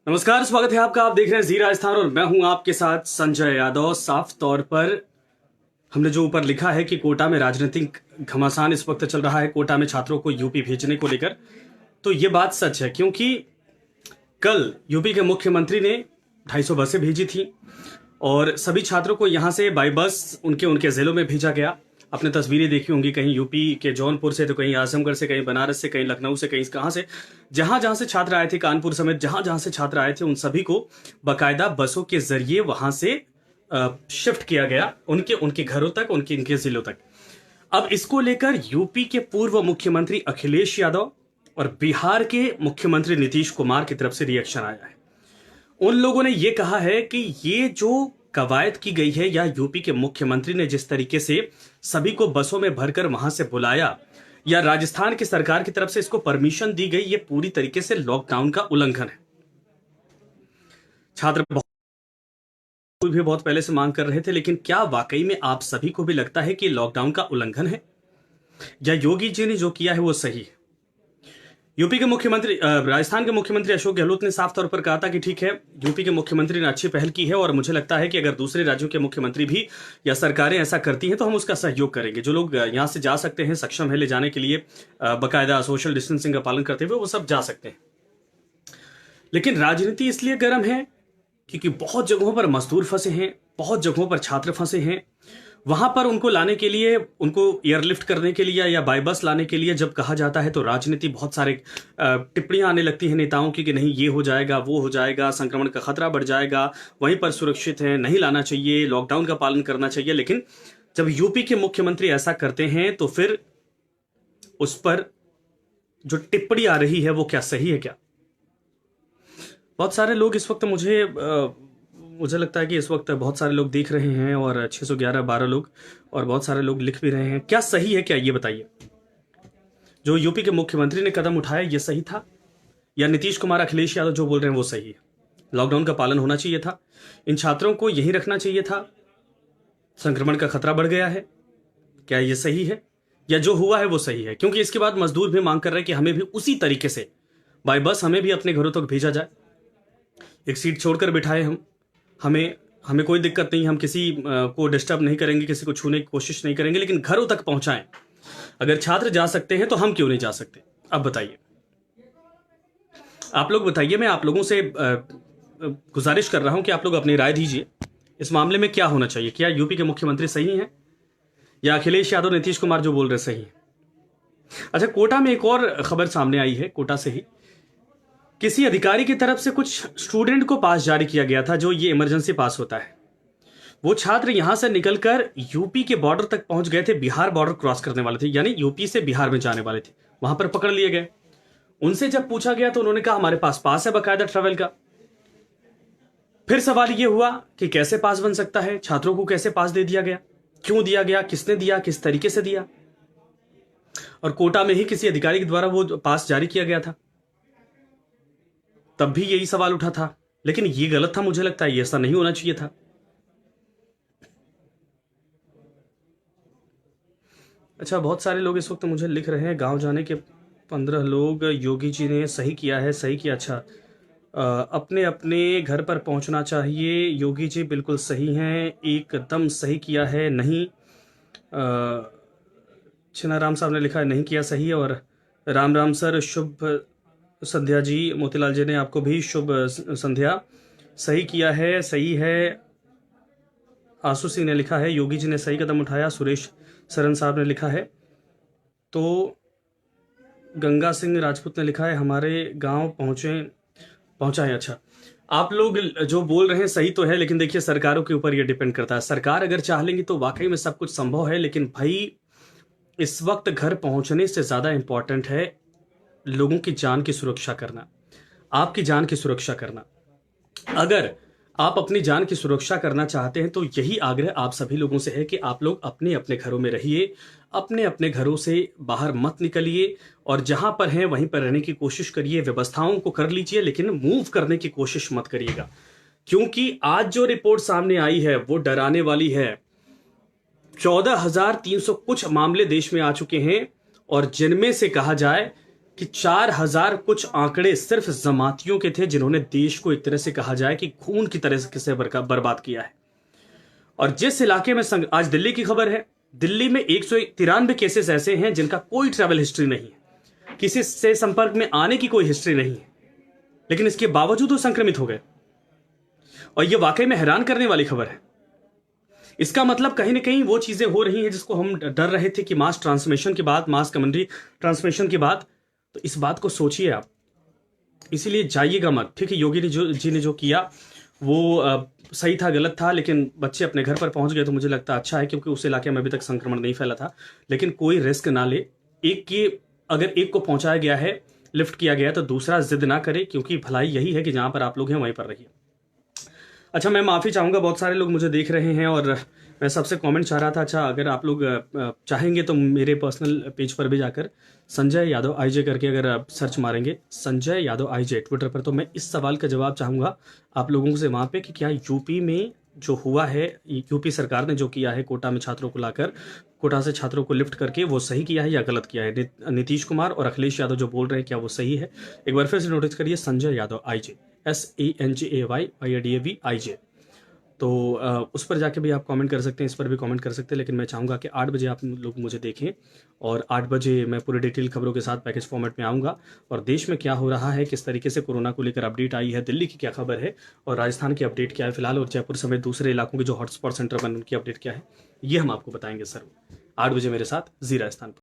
नमस्कार, स्वागत है आपका। आप देख रहे हैं जी राजस्थान और मैं हूं आपके साथ संजय यादव। साफ तौर पर हमने जो ऊपर लिखा है कि कोटा में राजनीतिक घमासान इस वक्त चल रहा है, कोटा में छात्रों को यूपी भेजने को लेकर, तो ये बात सच है क्योंकि कल यूपी के मुख्यमंत्री ने 250 बसें भेजी थी और सभी छात्रों को यहां से बाई बस उनके उनके जिलों में भेजा गया। आपने तस्वीरें देखी होंगी, कहीं यूपी के जौनपुर से, तो कहीं आजमगढ़ से, कहीं बनारस से, कहीं लखनऊ से, कहीं कहाँ से, जहां जहां से छात्र आए थे, कानपुर समेत जहां जहां से छात्र आए थे, उन सभी को बाकायदा बसों के जरिए वहां से शिफ्ट किया गया उनके उनके घरों तक, उनके उनके जिलों तक। अब इसको लेकर यूपी के पूर्व मुख्यमंत्री अखिलेश यादव और बिहार के मुख्यमंत्री नीतीश कुमार की तरफ से रिएक्शन आया है। उन लोगों ने यह कहा है कि ये जो कवायद की गई है, या यूपी के मुख्यमंत्री ने जिस तरीके से सभी को बसों में भरकर वहां से बुलाया, या राजस्थान की सरकार की तरफ से इसको परमिशन दी गई, ये पूरी तरीके से लॉकडाउन का उल्लंघन है। छात्र भी बहुत पहले से मांग कर रहे थे, लेकिन क्या वाकई में आप सभी को भी लगता है कि लॉकडाउन का उल्लंघन है, या योगी जी ने जो किया है वो सही है? यूपी के मुख्यमंत्री राजस्थान के मुख्यमंत्री अशोक गहलोत ने साफ तौर पर कहा था कि ठीक है, यूपी के मुख्यमंत्री ने अच्छी पहल की है और मुझे लगता है कि अगर दूसरे राज्यों के मुख्यमंत्री भी या सरकारें ऐसा करती हैं तो हम उसका सहयोग करेंगे। जो लोग यहां से जा सकते हैं, सक्षम है ले जाने के लिए, बाकायदा सोशल डिस्टेंसिंग का पालन करते हुए, वो सब जा सकते हैं। लेकिन राजनीति इसलिए गर्म है क्योंकि बहुत जगहों पर मजदूर फंसे हैं, बहुत जगहों पर छात्र फंसे हैं। वहां पर उनको लाने के लिए, उनको एयरलिफ्ट करने के लिए या बाई बस लाने के लिए जब कहा जाता है तो राजनीति बहुत सारे टिप्पणियां आने लगती हैं नेताओं की कि नहीं, ये हो जाएगा, वो हो जाएगा, संक्रमण का खतरा बढ़ जाएगा, वहीं पर सुरक्षित है, नहीं लाना चाहिए, लॉकडाउन का पालन करना चाहिए। लेकिन जब यूपी के मुख्यमंत्री ऐसा करते हैं तो फिर उस पर जो टिप्पणी आ रही है वो क्या सही है? क्या बहुत सारे लोग इस वक्त मुझे लगता है कि इस वक्त बहुत सारे लोग देख रहे हैं और 611-12 लोग, और बहुत सारे लोग लिख भी रहे हैं। क्या सही है? क्या ये बताइए, जो यूपी के मुख्यमंत्री ने कदम उठाया ये सही था, या नीतीश कुमार अखिलेश यादव जो बोल रहे हैं वो सही है? लॉकडाउन का पालन होना चाहिए था, इन छात्रों को यहीं रखना चाहिए था, संक्रमण का खतरा बढ़ गया है, क्या ये सही है, या जो हुआ है वो सही है? क्योंकि इसके बाद मजदूर भी मांग कर रहे हैं कि हमें भी उसी तरीके से बाई बस हमें भी अपने घरों तक भेजा जाए, एक सीट छोड़कर बिठाए हमें कोई दिक्कत नहीं, हम किसी को डिस्टर्ब नहीं करेंगे, किसी को छूने की कोशिश नहीं करेंगे, लेकिन घरों तक पहुंचाएं। अगर छात्र जा सकते हैं तो हम क्यों नहीं जा सकते? अब बताइए, आप लोग बताइए। मैं आप लोगों से गुजारिश कर रहा हूं कि आप लोग अपनी राय दीजिए, इस मामले में क्या होना चाहिए? क्या यूपी के मुख्यमंत्री सही हैं, या अखिलेश यादव, नीतीश कुमार जो बोल रहे सही हैं? अच्छा, कोटा में एक और खबर सामने आई है। कोटा से ही किसी अधिकारी की तरफ से कुछ स्टूडेंट को पास जारी किया गया था, जो ये इमरजेंसी पास होता है। वो छात्र यहां से निकलकर यूपी के बॉर्डर तक पहुंच गए थे, बिहार बॉर्डर क्रॉस करने वाले थे, यानी यूपी से बिहार में जाने वाले थे। वहां पर पकड़ लिए गए। उनसे जब पूछा गया तो उन्होंने कहा हमारे पास पास है बाकायदा ट्रेवल का। फिर सवाल यह हुआ कि कैसे पास बन सकता है, छात्रों को कैसे पास दे दिया गया, क्यों दिया गया, किसने दिया, किस तरीके से दिया? और कोटा में ही किसी अधिकारी के द्वारा वो पास जारी किया गया था, तब भी यही सवाल उठा था। लेकिन ये गलत था, मुझे लगता है ये ऐसा नहीं होना चाहिए था। अच्छा, बहुत सारे लोग इस वक्त मुझे लिख रहे हैं, गांव जाने के 15 लोग, योगी जी ने सही किया है, सही किया। अच्छा, अपने अपने घर पर पहुंचना चाहिए, योगी जी बिल्कुल सही हैं, एकदम सही किया है। नहीं, छिनाराम साहब ने लिखा है नहीं किया सही है। और राम राम सर, शुभ संध्या जी। मोतीलाल जी ने आपको भी शुभ संध्या। सही किया है, सही है। आसू सिंह ने लिखा है योगी जी ने सही कदम उठाया। सुरेश सरन साहब ने लिखा है। तो गंगा सिंह राजपूत ने लिखा है हमारे गांव पहुंचा है। अच्छा, आप लोग जो बोल रहे हैं सही तो है, लेकिन देखिए सरकारों के ऊपर ये डिपेंड करता है। सरकार अगर चाह लेंगी तो वाकई में सब कुछ संभव है, लेकिन भाई इस वक्त घर पहुंचने से ज्यादा इंपॉर्टेंट है लोगों की जान की सुरक्षा करना, आपकी जान की सुरक्षा करना। अगर आप अपनी जान की सुरक्षा करना चाहते हैं तो यही आग्रह आप सभी लोगों से है कि आप लोग अपने अपने घरों में रहिए, अपने अपने घरों से बाहर मत निकलिए, और जहां पर हैं वहीं पर रहने की कोशिश करिए। व्यवस्थाओं को कर लीजिए, लेकिन मूव करने की कोशिश मत करिएगा, क्योंकि आज जो रिपोर्ट सामने आई है वो डराने वाली है। 14,300 कुछ मामले देश में आ चुके हैं, और जिनमें से कहा जाए कि 4000 कुछ आंकड़े सिर्फ जमातियों के थे जिन्होंने देश को एक तरह से कहा जाए कि खून की तरह से बर्बाद किया है। और जिस इलाके में आज दिल्ली की खबर है, दिल्ली में 193 केसेस ऐसे हैं जिनका कोई ट्रैवल हिस्ट्री नहीं है, किसी से संपर्क में आने की कोई हिस्ट्री नहीं है, लेकिन इसके बावजूद वो संक्रमित हो गए। और ये वाकई में हैरान करने वाली खबर है। इसका मतलब कहीं ना कहीं वो चीजें हो रही हैं जिसको हम डर रहे थे कि मास ट्रांसमिशन के बाद, मास कम्युनिटी ट्रांसमिशन के बाद, तो इस बात को सोचिए आप। इसीलिए जाइएगा मत। ठीक है, योगी जी ने जो किया वो सही था, गलत था, लेकिन बच्चे अपने घर पर पहुंच गए तो मुझे लगता अच्छा है, क्योंकि उस इलाके में अभी तक संक्रमण नहीं फैला था। लेकिन कोई रिस्क ना ले। अगर एक को पहुंचाया गया है, लिफ्ट किया गया है, तो दूसरा जिद ना करे, क्योंकि भलाई यही है कि जहां पर आप लोग हैं वहीं पर रहिए। अच्छा, मैं माफ़ी चाहूँगा, बहुत सारे लोग मुझे देख रहे हैं और मैं सबसे कमेंट चाह रहा था। अच्छा, अगर आप लोग चाहेंगे तो मेरे पर्सनल पेज पर भी जाकर संजय यादव आईजे करके अगर आप सर्च मारेंगे, संजय यादव आईजे ट्विटर पर, तो मैं इस सवाल का जवाब चाहूँगा आप लोगों से वहाँ पे कि क्या यूपी में जो हुआ है, यूपी सरकार ने जो किया है कोटा में छात्रों को लाकर, कोटा से छात्रों को लिफ्ट करके, वो सही किया है या गलत किया है? नीतीश कुमार और अखिलेश यादव जो बोल रहे हैं, क्या वो सही है? एक बार फिर से नोटिस करिए, संजय यादव आईजे, SENJAYYADAV तो उस पर जाके भी आप कमेंट कर सकते हैं, इस पर भी कमेंट कर सकते हैं। लेकिन मैं चाहूँगा कि 8 बजे आप लोग मुझे देखें और 8 बजे मैं पूरे डिटेल खबरों के साथ पैकेज फॉर्मेट में आऊँगा और देश में क्या हो रहा है, किस तरीके से कोरोना को लेकर अपडेट आई है, दिल्ली की क्या खबर है और राजस्थान की अपडेट क्या है फिलहाल, और जयपुर समेत दूसरे इलाकों के जो हॉटस्पॉट सेंटर बने उनकी अपडेट क्या है, ये हम आपको बताएंगे सर 8 बजे मेरे साथ जी राजस्थान पर।